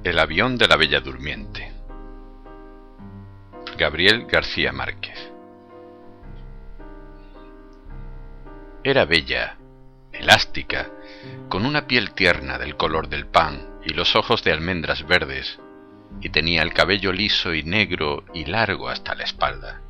El avión de la Bella Durmiente. Gabriel García Márquez. Era bella, elástica, con una piel tierna del color del pan y los ojos de almendras verdes, y tenía el cabello liso y negro y largo hasta la espalda,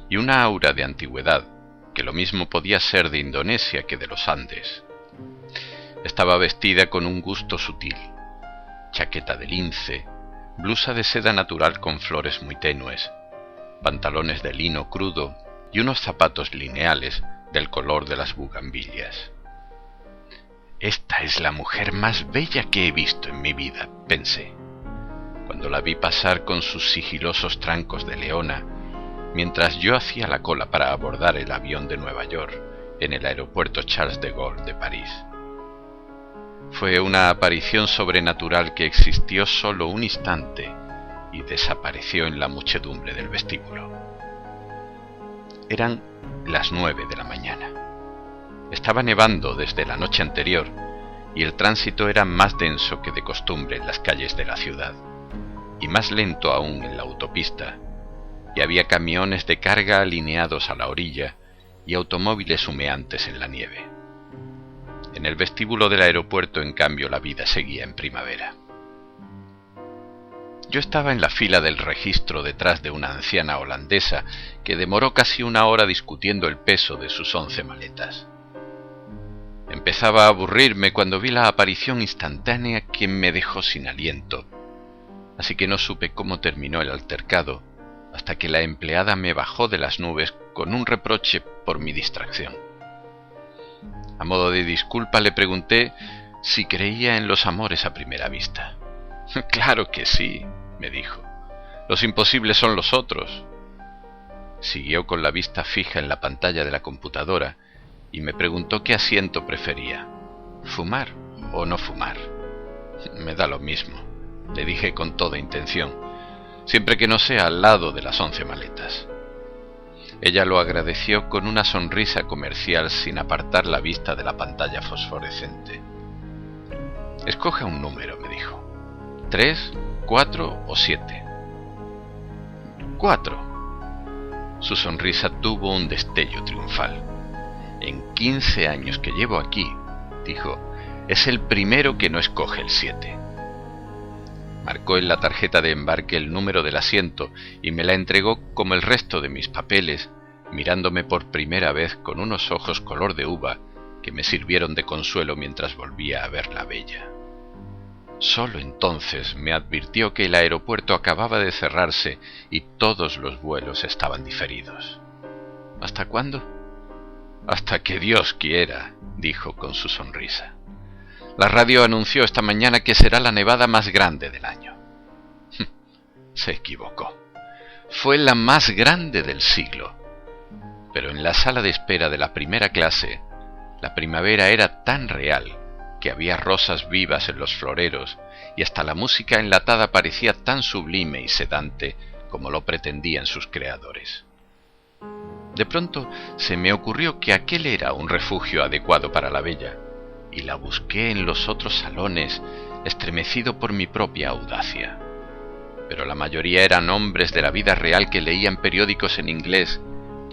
y una aura de antigüedad que lo mismo podía ser de Indonesia que de los Andes. Estaba vestida con un gusto sutil, chaqueta de lince, blusa de seda natural con flores muy tenues, pantalones de lino crudo y unos zapatos lineales del color de las bugambilias. Esta es la mujer más bella que he visto en mi vida, pensé, cuando la vi pasar con sus sigilosos trancos de leona, mientras yo hacía la cola para abordar el avión de Nueva York en el aeropuerto Charles de Gaulle de París. Fue una aparición sobrenatural que existió solo un instante y desapareció en la muchedumbre del vestíbulo. Eran las 9 de la mañana. Estaba nevando desde la noche anterior y el tránsito era más denso que de costumbre en las calles de la ciudad, y más lento aún en la autopista, y había camiones de carga alineados a la orilla y automóviles humeantes en la nieve. En el vestíbulo del aeropuerto, en cambio, la vida seguía en primavera. Yo estaba en la fila del registro detrás de una anciana holandesa que demoró casi una hora discutiendo el peso de sus 11 maletas. Empezaba a aburrirme cuando vi la aparición instantánea que me dejó sin aliento, así que no supe cómo terminó el altercado hasta que la empleada me bajó de las nubes con un reproche por mi distracción. A modo de disculpa le pregunté si creía en los amores a primera vista. «Claro que sí», me dijo. «Los imposibles son los otros». Siguió con la vista fija en la pantalla de la computadora y me preguntó qué asiento prefería, fumar o no fumar. «Me da lo mismo», le dije con toda intención, «siempre que no sea al lado de las 11 maletas». Ella lo agradeció con una sonrisa comercial sin apartar la vista de la pantalla fosforescente. «Escoja un número», me dijo. «¿3, 4 o 7? «4». Su sonrisa tuvo un destello triunfal. «En 15 años que llevo aquí», dijo, «es el primero que no escoge el 7». Marcó en la tarjeta de embarque el número del asiento y me la entregó como el resto de mis papeles, mirándome por primera vez con unos ojos color de uva que me sirvieron de consuelo mientras volvía a verla bella. Solo entonces me advirtió que el aeropuerto acababa de cerrarse y todos los vuelos estaban diferidos. ¿Hasta cuándo? «Hasta que Dios quiera», dijo con su sonrisa. «La radio anunció esta mañana que será la nevada más grande del año». Se equivocó. Fue la más grande del siglo. Pero en la sala de espera de la primera clase, la primavera era tan real que había rosas vivas en los floreros y hasta la música enlatada parecía tan sublime y sedante como lo pretendían sus creadores. De pronto se me ocurrió que aquel era un refugio adecuado para la bella, y la busqué en los otros salones, estremecido por mi propia audacia. Pero la mayoría eran hombres de la vida real que leían periódicos en inglés,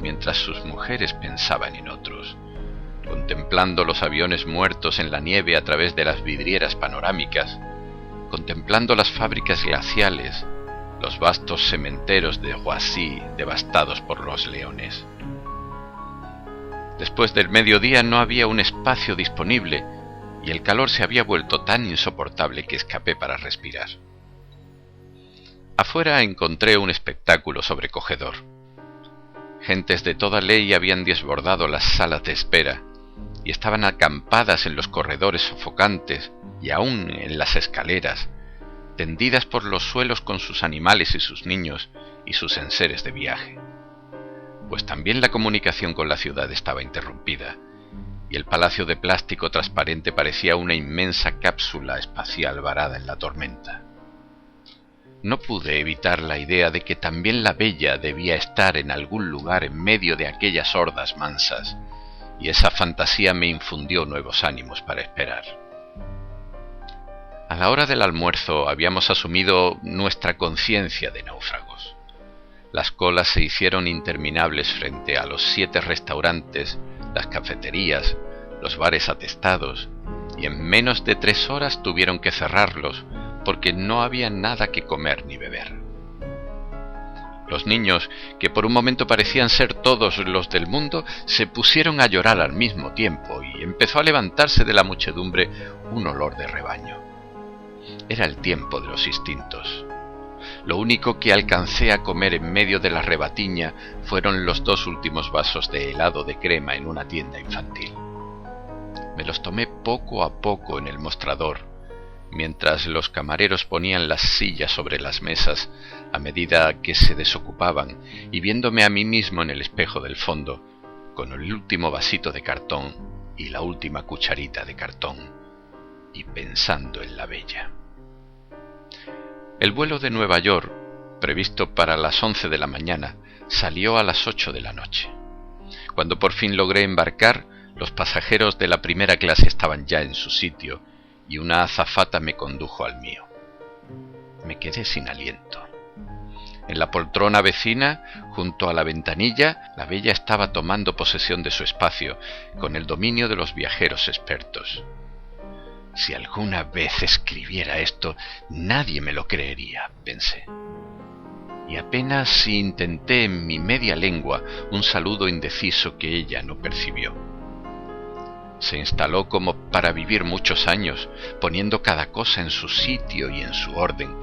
mientras sus mujeres pensaban en otros, contemplando los aviones muertos en la nieve a través de las vidrieras panorámicas, contemplando las fábricas glaciales, los vastos cementeros de Roissy devastados por los leones. Después del mediodía no había un espacio disponible y el calor se había vuelto tan insoportable que escapé para respirar. Afuera encontré un espectáculo sobrecogedor. Gentes de toda ley habían desbordado las salas de espera y estaban acampadas en los corredores sofocantes y aún en las escaleras, tendidas por los suelos con sus animales y sus niños y sus enseres de viaje. Pues también la comunicación con la ciudad estaba interrumpida, y el palacio de plástico transparente parecía una inmensa cápsula espacial varada en la tormenta. No pude evitar la idea de que también la bella debía estar en algún lugar en medio de aquellas hordas mansas, y esa fantasía me infundió nuevos ánimos para esperar. A la hora del almuerzo habíamos asumido nuestra conciencia de náufragos. Las colas se hicieron interminables frente a los 7 restaurantes, las cafeterías, los bares atestados, y en menos de 3 horas tuvieron que cerrarlos porque no había nada que comer ni beber. Los niños, que por un momento parecían ser todos los del mundo, se pusieron a llorar al mismo tiempo y empezó a levantarse de la muchedumbre un olor de rebaño. Era el tiempo de los instintos. Lo único que alcancé a comer en medio de la rebatiña fueron los 2 últimos vasos de helado de crema en una tienda infantil. Me los tomé poco a poco en el mostrador, mientras los camareros ponían las sillas sobre las mesas a medida que se desocupaban, y viéndome a mí mismo en el espejo del fondo, con el último vasito de cartón y la última cucharita de cartón, y pensando en la bella. El vuelo de Nueva York, previsto para las 11 de la mañana, salió a las 8 de la noche. Cuando por fin logré embarcar, los pasajeros de la primera clase estaban ya en su sitio y una azafata me condujo al mío. Me quedé sin aliento. En la poltrona vecina, junto a la ventanilla, la bella estaba tomando posesión de su espacio, con el dominio de los viajeros expertos. Si alguna vez escribiera esto, nadie me lo creería, pensé. Y apenas si intenté en mi media lengua un saludo indeciso que ella no percibió. Se instaló como para vivir muchos años, poniendo cada cosa en su sitio y en su orden,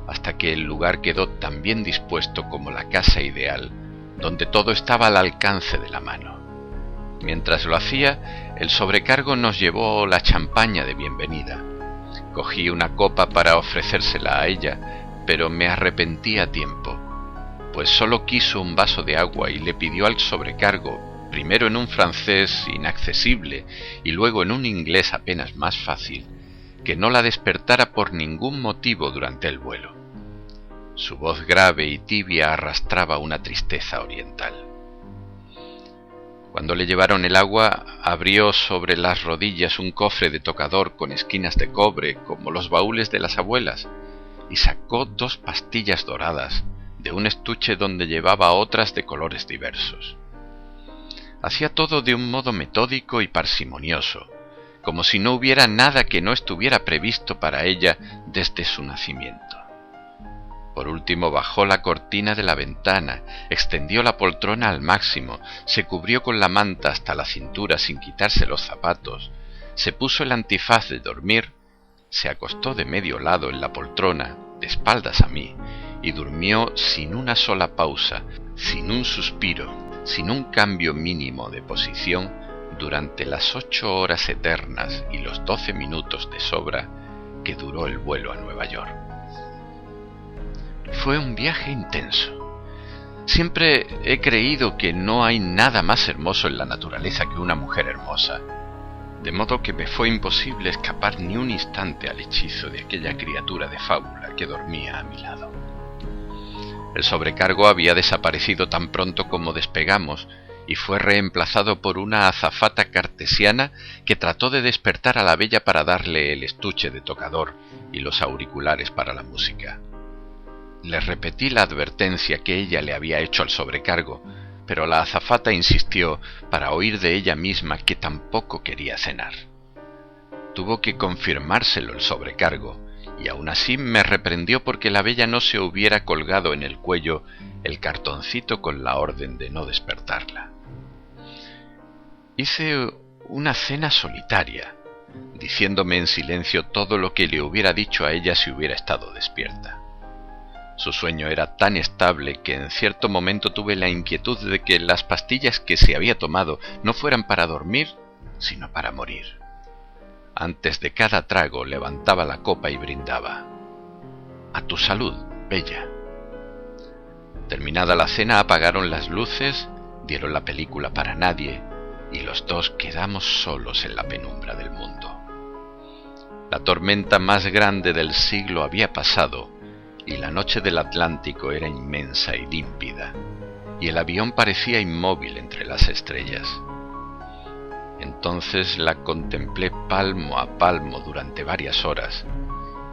hasta que el lugar quedó tan bien dispuesto como la casa ideal, donde todo estaba al alcance de la mano. Mientras lo hacía, el sobrecargo nos llevó la champaña de bienvenida. Cogí una copa para ofrecérsela a ella, pero me arrepentí a tiempo, pues solo quiso un vaso de agua y le pidió al sobrecargo, primero en un francés inaccesible y luego en un inglés apenas más fácil, que no la despertara por ningún motivo durante el vuelo. Su voz grave y tibia arrastraba una tristeza oriental. Cuando le llevaron el agua, abrió sobre las rodillas un cofre de tocador con esquinas de cobre, como los baúles de las abuelas, y sacó 2 pastillas doradas de un estuche donde llevaba otras de colores diversos. Hacía todo de un modo metódico y parsimonioso, como si no hubiera nada que no estuviera previsto para ella desde su nacimiento. Por último bajó la cortina de la ventana, extendió la poltrona al máximo, se cubrió con la manta hasta la cintura sin quitarse los zapatos, se puso el antifaz de dormir, se acostó de medio lado en la poltrona, de espaldas a mí, y durmió sin una sola pausa, sin un suspiro, sin un cambio mínimo de posición durante las 8 horas eternas y los 12 minutos de sobra que duró el vuelo a Nueva York. Fue un viaje intenso. Siempre he creído que no hay nada más hermoso en la naturaleza que una mujer hermosa, de modo que me fue imposible escapar ni un instante al hechizo de aquella criatura de fábula que dormía a mi lado. El sobrecargo había desaparecido tan pronto como despegamos y fue reemplazado por una azafata cartesiana que trató de despertar a la bella para darle el estuche de tocador y los auriculares para la música. Le repetí la advertencia que ella le había hecho al sobrecargo, pero la azafata insistió para oír de ella misma que tampoco quería cenar. Tuvo que confirmárselo el sobrecargo, y aún así me reprendió porque la bella no se hubiera colgado en el cuello el cartoncito con la orden de no despertarla. Hice una cena solitaria, diciéndome en silencio todo lo que le hubiera dicho a ella si hubiera estado despierta. Su sueño era tan estable que en cierto momento tuve la inquietud de que las pastillas que se había tomado no fueran para dormir, sino para morir. Antes de cada trago levantaba la copa y brindaba. «A tu salud, bella». Terminada la cena apagaron las luces, dieron la película para nadie y los dos quedamos solos en la penumbra del mundo. La tormenta más grande del siglo había pasado y la noche del Atlántico era inmensa y límpida, y el avión parecía inmóvil entre las estrellas. Entonces la contemplé palmo a palmo durante varias horas,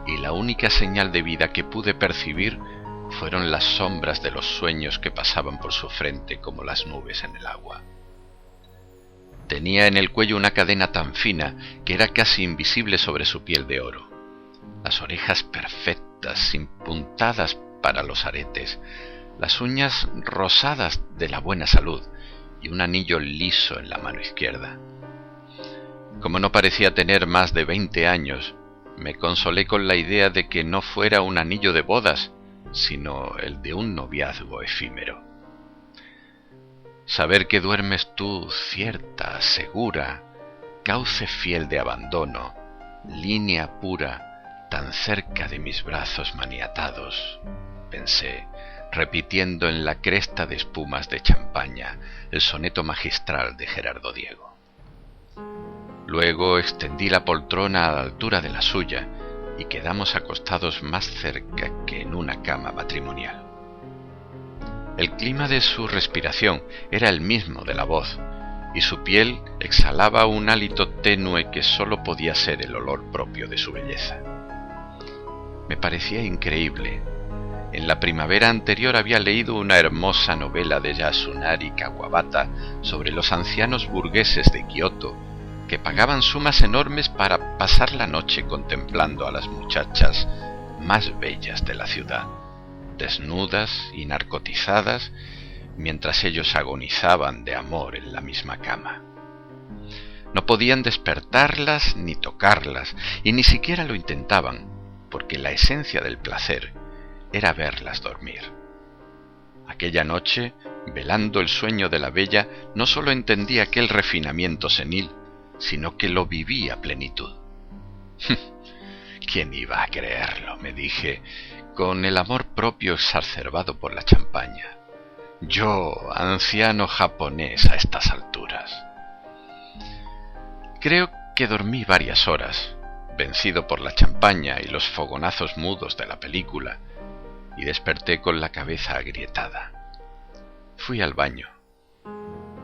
y la única señal de vida que pude percibir fueron las sombras de los sueños que pasaban por su frente como las nubes en el agua. Tenía en el cuello una cadena tan fina que era casi invisible sobre su piel de oro, las orejas perfectas, sin puntadas para los aretes, las uñas rosadas de la buena salud y un anillo liso en la mano izquierda. Como no parecía tener más de 20 años, me consolé con la idea de que no fuera un anillo de bodas, sino el de un noviazgo efímero. Saber que duermes tú cierta, segura, cauce fiel de abandono, línea pura, tan cerca de mis brazos maniatados, pensé, repitiendo en la cresta de espumas de champaña el soneto magistral de Gerardo Diego. Luego extendí la poltrona a la altura de la suya y quedamos acostados más cerca que en una cama matrimonial. El clima de su respiración era el mismo de la voz, y su piel exhalaba un hálito tenue que sólo podía ser el olor propio de su belleza. Me parecía increíble. En la primavera anterior había leído una hermosa novela de Yasunari Kawabata sobre los ancianos burgueses de Kioto que pagaban sumas enormes para pasar la noche contemplando a las muchachas más bellas de la ciudad, desnudas y narcotizadas, mientras ellos agonizaban de amor en la misma cama. No podían despertarlas ni tocarlas, y ni siquiera lo intentaban, porque la esencia del placer era verlas dormir. Aquella noche, velando el sueño de la bella, no sólo entendí aquel refinamiento senil, sino que lo viví a plenitud. ¿Quién iba a creerlo?, me dije, con el amor propio exacerbado por la champaña. Yo, anciano japonés a estas alturas. Creo que dormí varias horas, vencido por la champaña y los fogonazos mudos de la película, y desperté con la cabeza agrietada. Fui al baño.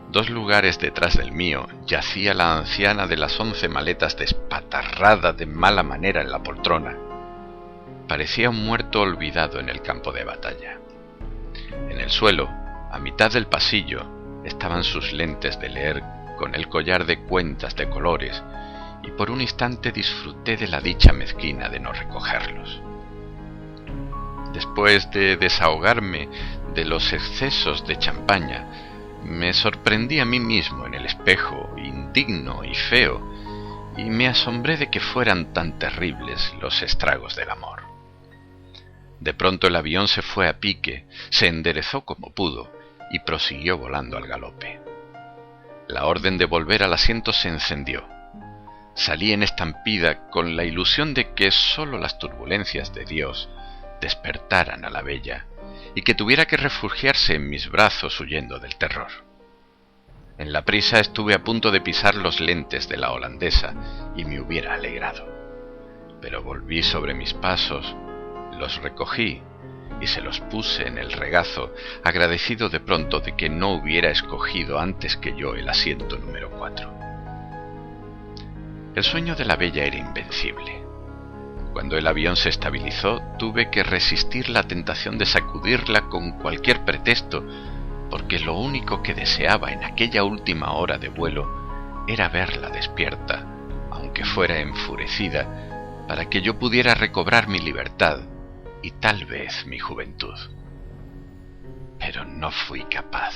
2 lugares detrás del mío yacía la anciana de las 11 maletas despatarrada de mala manera en la poltrona. Parecía un muerto olvidado en el campo de batalla. En el suelo, a mitad del pasillo, estaban sus lentes de leer con el collar de cuentas de colores, y por un instante disfruté de la dicha mezquina de no recogerlos. Después de desahogarme de los excesos de champaña, me sorprendí a mí mismo en el espejo, indigno y feo, y me asombré de que fueran tan terribles los estragos del amor. De pronto el avión se fue a pique, se enderezó como pudo y prosiguió volando al galope. La orden de volver al asiento se encendió. Salí en estampida con la ilusión de que sólo las turbulencias de Dios despertaran a la bella y que tuviera que refugiarse en mis brazos huyendo del terror. En la prisa estuve a punto de pisar los lentes de la holandesa y me hubiera alegrado. Pero volví sobre mis pasos, los recogí y se los puse en el regazo, agradecido de pronto de que no hubiera escogido antes que yo el asiento número 4. El sueño de la bella era invencible. Cuando el avión se estabilizó, tuve que resistir la tentación de sacudirla con cualquier pretexto, porque lo único que deseaba en aquella última hora de vuelo era verla despierta, aunque fuera enfurecida, para que yo pudiera recobrar mi libertad y tal vez mi juventud. Pero no fui capaz.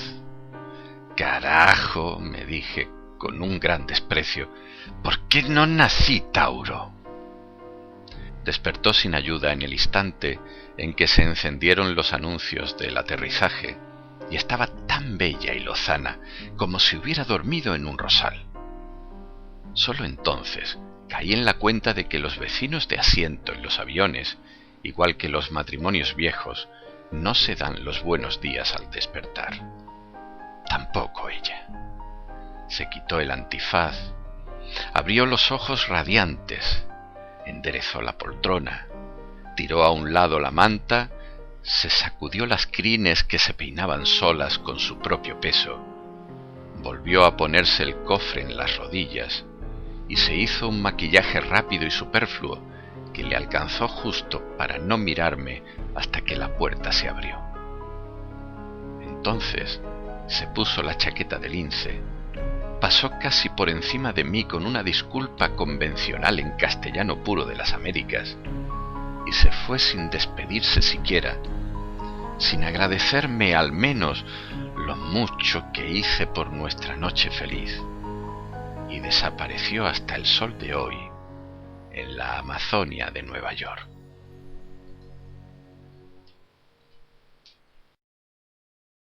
«Carajo», me dije con un gran desprecio, «¿por qué no nací Tauro?». Despertó sin ayuda en el instante en que se encendieron los anuncios del aterrizaje y estaba tan bella y lozana como si hubiera dormido en un rosal. Solo entonces caí en la cuenta de que los vecinos de asiento en los aviones, igual que los matrimonios viejos, no se dan los buenos días al despertar. Tampoco ella. Se quitó el antifaz, abrió los ojos radiantes, enderezó la poltrona, tiró a un lado la manta, se sacudió las crines que se peinaban solas con su propio peso, volvió a ponerse el cofre en las rodillas y se hizo un maquillaje rápido y superfluo que le alcanzó justo para no mirarme hasta que la puerta se abrió. Entonces se puso la chaqueta de lince, pasó casi por encima de mí con una disculpa convencional en castellano puro de las Américas y se fue sin despedirse siquiera, sin agradecerme al menos lo mucho que hice por nuestra noche feliz, y desapareció hasta el sol de hoy en la Amazonia de Nueva York.